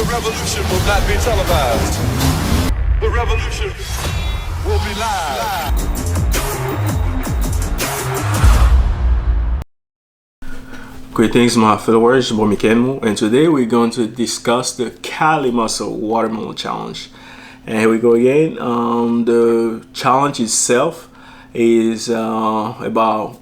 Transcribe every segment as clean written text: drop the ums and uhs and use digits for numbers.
The revolution will not be televised. The revolution will be live. Greetings, my followers. It's Bomi Kenmu, and today we're going to discuss the Cali Muscle Watermelon Challenge. And here we go again. The challenge itself is about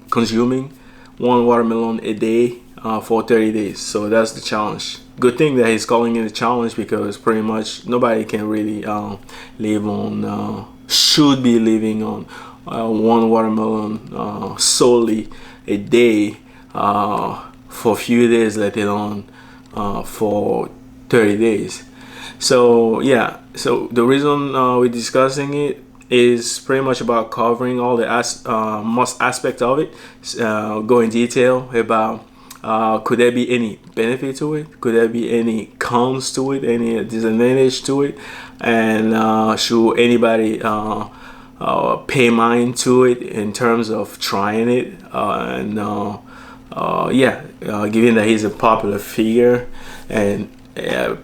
consuming one watermelon a day for 30 days. So that's the challenge. Good thing that he's calling it a challenge, because pretty much nobody can really live on, should be living on one watermelon solely a day for a few days, let alone for 30 days. So yeah, so the reason we're discussing it is pretty much about covering all the most aspect of it, go in detail about could there be any benefit to it, could there be any cons to it, any disadvantage to it, and should anybody pay mind to it in terms of trying it, given that he's a popular figure and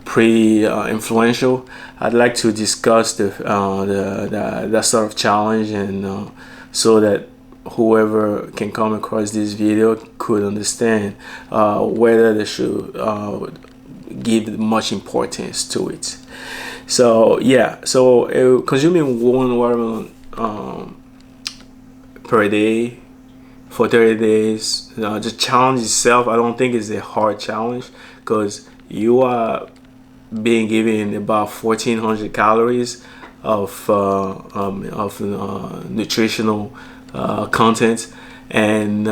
pretty influential, I'd like to discuss that sort of challenge, and so that whoever can come across this video could understand whether they should give much importance to it. So yeah, so consuming one watermelon per day for 30 days, the challenge itself, I don't think is a hard challenge, because you are being given about 1,400 calories of nutritional content, and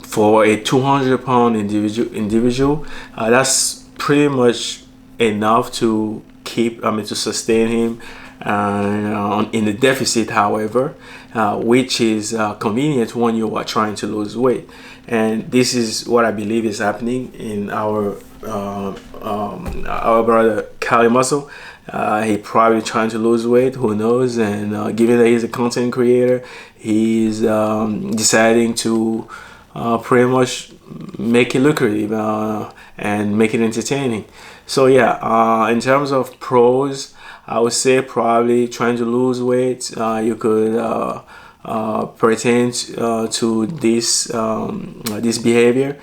for a 200-pound individual, that's pretty much enough to to sustain him in the deficit, however, which is convenient when you are trying to lose weight. And this is what I believe is happening in our brother Cali Muscle. He probably trying to lose weight, who knows, and given that he's a content creator, he's deciding to pretty much make it lucrative and make it entertaining. So yeah, in terms of pros, I would say probably trying to lose weight, you could pertain to this behavior.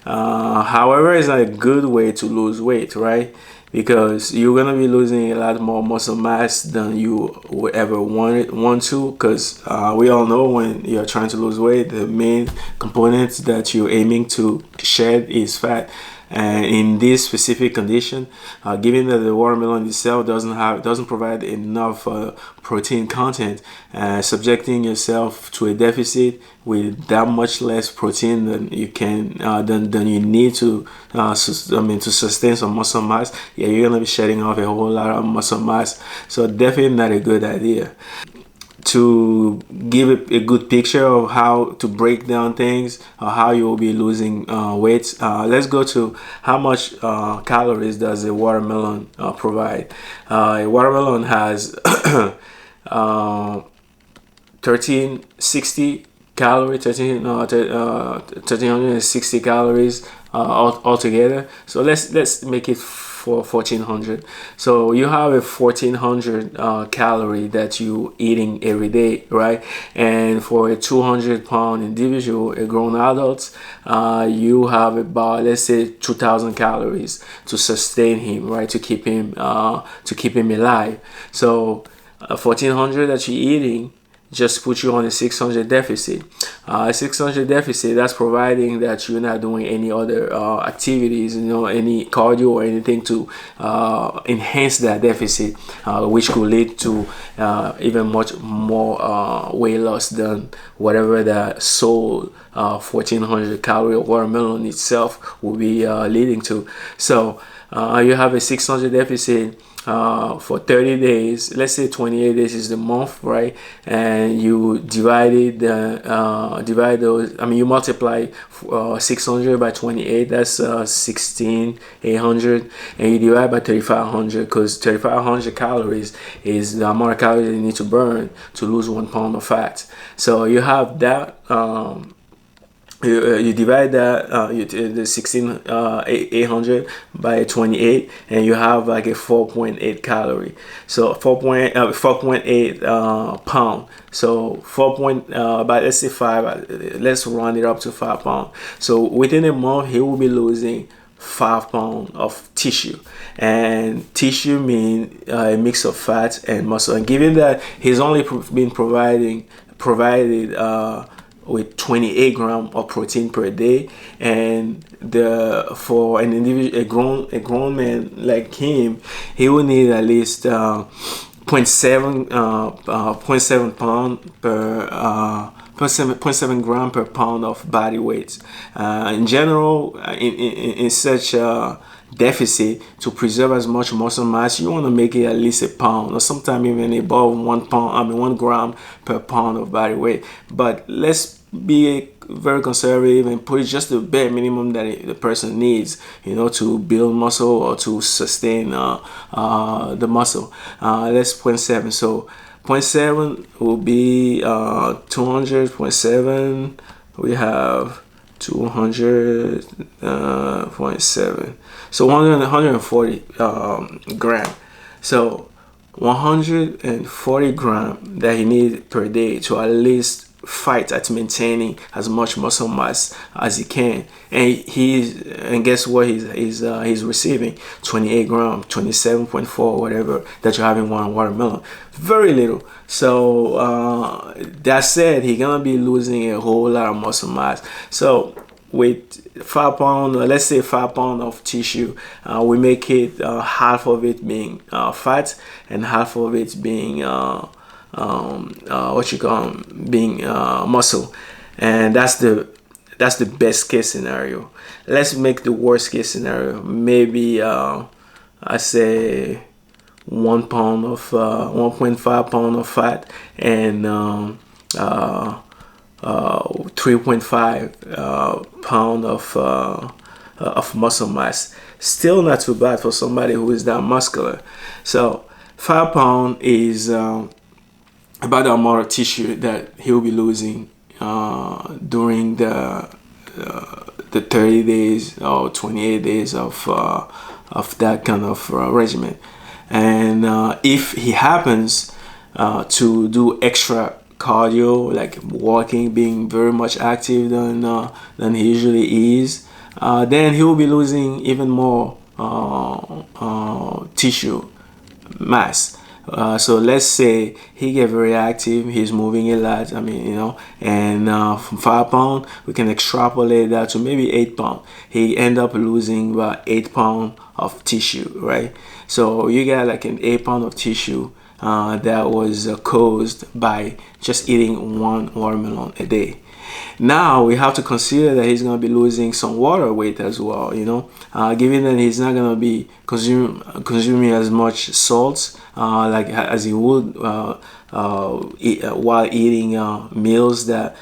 However, it's not a good way to lose weight, right? Because you're gonna be losing a lot more muscle mass than you would ever want to. Because we all know, when you're trying to lose weight, the main components that you're aiming to shed is fat. And in this specific condition, given that the watermelon itself doesn't provide enough protein content, subjecting yourself to a deficit with that much less protein than you can than you need to to sustain some muscle mass, yeah, you're gonna be shedding off a whole lot of muscle mass. So definitely not a good idea. To give a good picture of how to break down things, or how you will be losing weight, let's go to how much calories does a watermelon provide. A watermelon has 1360 calories, 1360 calories altogether. So let's make it for 1,400. So you have a 1,400 calorie that you eating every day, right? And for a 200-pound individual, a grown adult, you have about, let's say, 2,000 calories to sustain him, right? To keep him alive. So 1,400 that you're eating just put you on a 600 deficit. 600 deficit, that's providing that you're not doing any other activities, any cardio or anything to enhance that deficit, which could lead to even much more weight loss than whatever the sole 1,400 calorie watermelon itself will be leading to. So you have a 600 deficit for 30 days. Let's say 28 days is the month, right? And you divide those, you multiply 600 by 28, that's 16,800, and you divide by 3,500, because 3,500 calories is the amount of calories you need to burn to lose 1 pound of fat. So you have that you divide that the 16,800 by 28, and you have like a 4.8 calorie. So 4.8 pound. So 4 point but let's say 5, let's round it up to 5 pound. So within a month he will be losing 5 pounds of tissue, and tissue means a mix of fat and muscle. And given that he's only been provided with 28 grams of protein per day, and for an individual, a grown man like him, he will need at least 0.7 pound per 0.7 gram per pound of body weight. In general, in such a deficit, to preserve as much muscle mass, you want to make it at least a pound, or sometimes even above 1 gram per pound of body weight. But let's be very conservative and put it just the bare minimum that the person needs, to build muscle or to sustain the muscle. Let's 0.7. So 0.7 will be 200. 0.7, we have 200.7, so 140 gram. So 140 gram that he needs per day to at least fight at maintaining as much muscle mass as he can. And guess what he's receiving? 28 gram, 27.4, whatever that you have in one watermelon. Very little. So that said, he's gonna be losing a whole lot of muscle mass. So with 5 pounds, let's say 5 pounds of tissue, we make it half of it being fat and half of it being being muscle. And that's the best case scenario. Let's make the worst case scenario. Maybe I say 1 pound of 1.5 pound of fat and 3.5 pound of muscle mass. Still not too bad for somebody who is that muscular. So 5 pound is about the amount of tissue that he will be losing during the 30 days or 28 days of that kind of regimen. And if he happens to do extra cardio, like walking, being very much active than he usually is, then he will be losing even more tissue mass. So let's say he get very active, he's moving a lot, and from 5 pounds we can extrapolate that to maybe 8 pounds. He end up losing about 8 pounds of tissue, right? So you got like an 8 pound of tissue that was caused by just eating 1 watermelon a day. Now we have to consider that he's going to be losing some water weight as well, given that he's not going to be consuming as much salts like as he would while eating meals that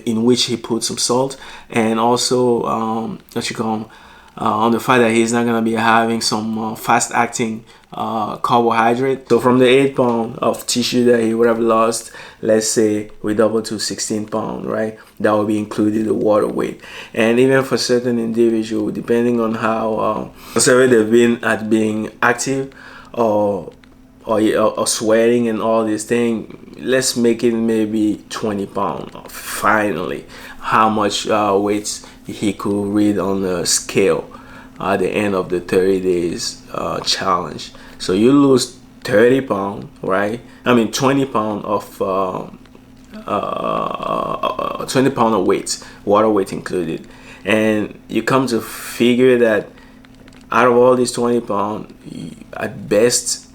in which he put some salt, and also on the fact that he's not going to be having some fast acting carbohydrate. So from the 8 pound of tissue that he would have lost, let's say we double to 16 pounds, right? That will be included the water weight. And even for certain individuals, depending on how conservative they've been at being active or sweating and all these things, let's make it maybe 20 pounds. Finally, how much weight he could read on the scale at the end of the 30 days challenge. So you lose 30 pounds, right? 20 pounds of 20 pounds of weight, water weight included, and you come to figure that out of all these 20 pounds, at best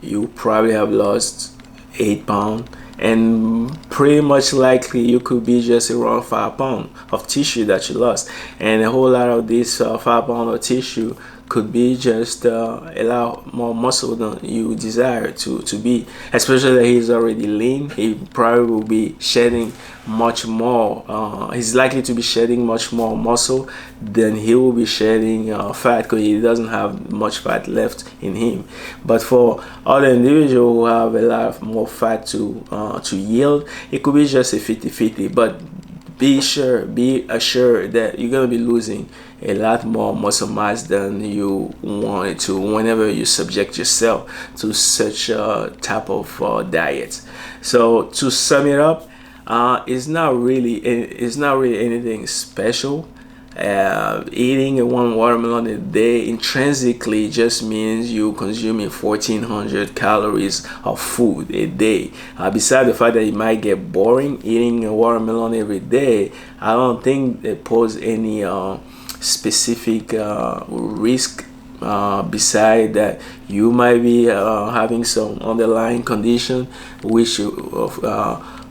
you probably have lost 8 pounds, and pretty much likely you could be just around 5 pounds of tissue that you lost. And a whole lot of this 5 pounds of tissue could be just a lot more muscle than you desire to be, especially that he's already lean. He probably will be shedding much more, he's likely to be shedding much more muscle than he will be shedding fat, because he doesn't have much fat left in him. But for other individuals who have a lot more fat to yield, it could be just a 50-50. But be assured that you're gonna be losing a lot more muscle mass than you wanted to whenever you subject yourself to such a type of diet. So to sum it up, it's not really anything special. Eating one watermelon a day intrinsically just means you consuming 1400 calories of food a day. Besides the fact that it might get boring eating a watermelon every day, I don't think it poses any specific risk. Beside that, you might be having some underlying condition,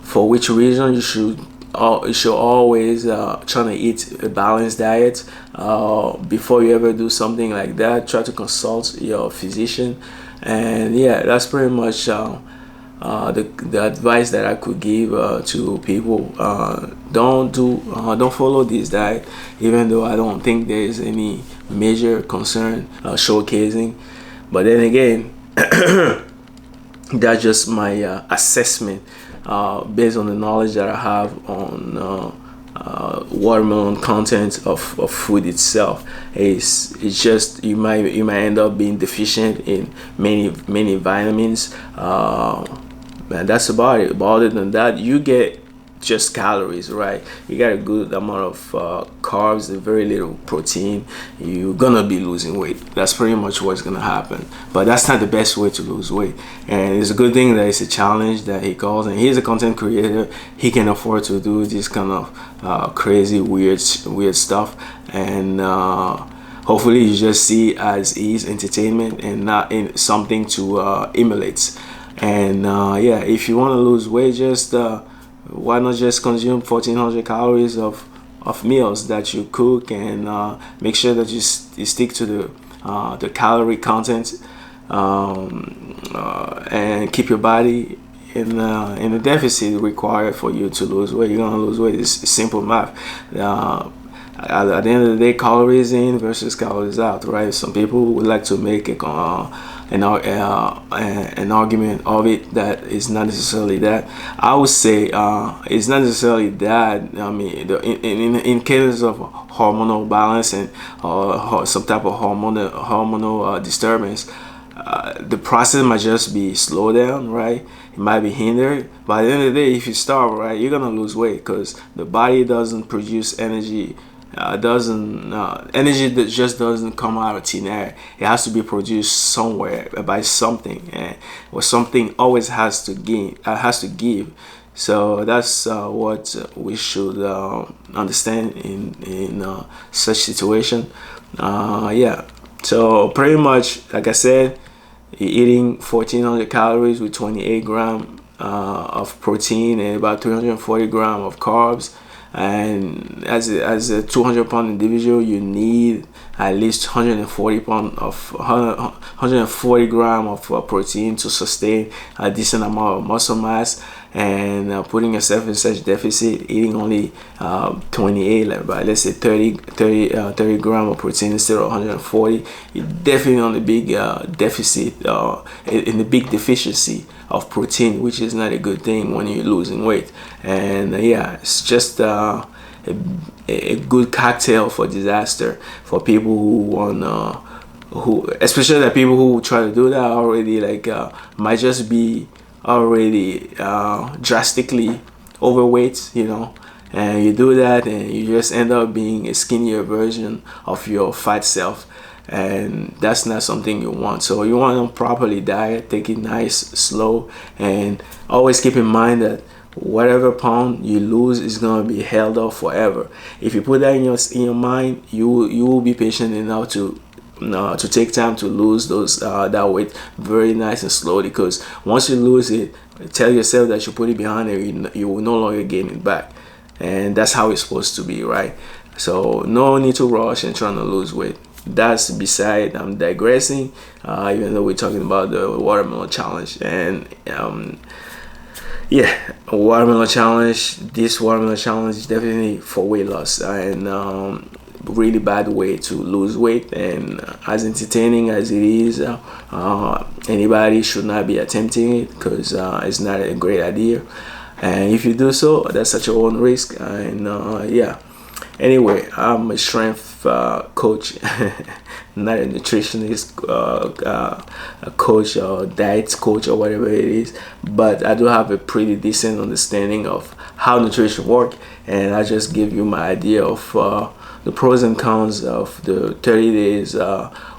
for which reason you should always try to eat a balanced diet. Before you ever do something like that, try to consult your physician. And yeah, that's pretty much the advice that I could give to people. Don't follow this diet, even though I don't think there is any major concern showcasing. But then again, that's just my assessment based on the knowledge that I have on watermelon content of food itself. It's just you might end up being deficient in many vitamins, and that's about it. But other than that, you get just calories, right? You got a good amount of carbs and very little protein. You're gonna be losing weight. That's pretty much what's gonna happen. But that's not the best way to lose weight. And it's a good thing that it's a challenge that he calls, and he's a content creator. He can afford to do this kind of crazy weird stuff. And hopefully you just see as is entertainment and not in something to emulate. And yeah, if you want to lose weight, just why not just consume 1400 calories of meals that you cook, and make sure that you stick to the calorie content, and keep your body in the deficit required for you to lose weight. You're gonna lose weight. It's simple math. At the end of the day, calories in versus calories out, right? Some people would like to make an argument of it that is not necessarily that. I would say it's not necessarily that. I mean, in cases of hormonal balance and some type of hormonal disturbance, the process might just be slowed down, right? It might be hindered. By the end of the day, if you starve, right, you're gonna lose weight because the body doesn't produce energy. Energy that just doesn't come out of thin air. It has to be produced somewhere by something, and or something always has to give. So that's what we should understand in such situation. Yeah. So pretty much, like I said, you're eating 1400 calories with 28 grams of protein and about 340 grams of carbs. And as a 200-pound individual, you need at least 140 gram of protein to sustain a decent amount of muscle mass. And putting yourself in such deficit, eating only 28, let's say 30 gram of protein instead of 140, you're definitely on the big deficit, in the big deficiency of protein, which is not a good thing when you're losing weight. And yeah, it's just a good cocktail for disaster for people who want especially the people who try to do that already, might just be already drastically overweight, and you do that and you just end up being a skinnier version of your fat self, and that's not something you want. So you want to properly diet, take it nice, slow, and always keep in mind that whatever pound you lose is going to be held up forever. If you put that in your mind, you will be patient enough to take time to lose that weight very nice and slowly, because once you lose it, tell yourself that you put it behind you will no longer gain it back, and that's how it's supposed to be, right? So no need to rush and trying to lose weight. That's beside. I'm digressing, even though we're talking about the watermelon challenge. And yeah, watermelon challenge. This watermelon challenge is definitely for weight loss, and really bad way to lose weight. And as entertaining as it is, anybody should not be attempting it, because it's not a great idea. And if you do so, that's at your own risk. And yeah. Anyway, I'm a strength coach, not a nutritionist, a coach or diet coach or whatever it is. But I do have a pretty decent understanding of how nutrition works, and I just give you my idea of the pros and cons of the 30 days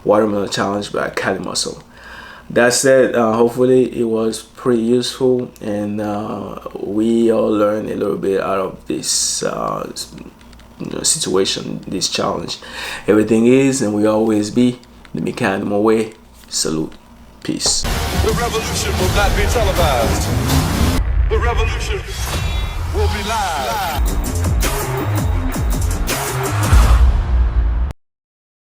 watermelon challenge by Cali Muscle. That said, hopefully it was pretty useful, and we all learned a little bit out of this situation, this challenge. Everything is and will always be the Mekanimo way. Salute. Peace. The revolution will not be televised. The revolution will be live.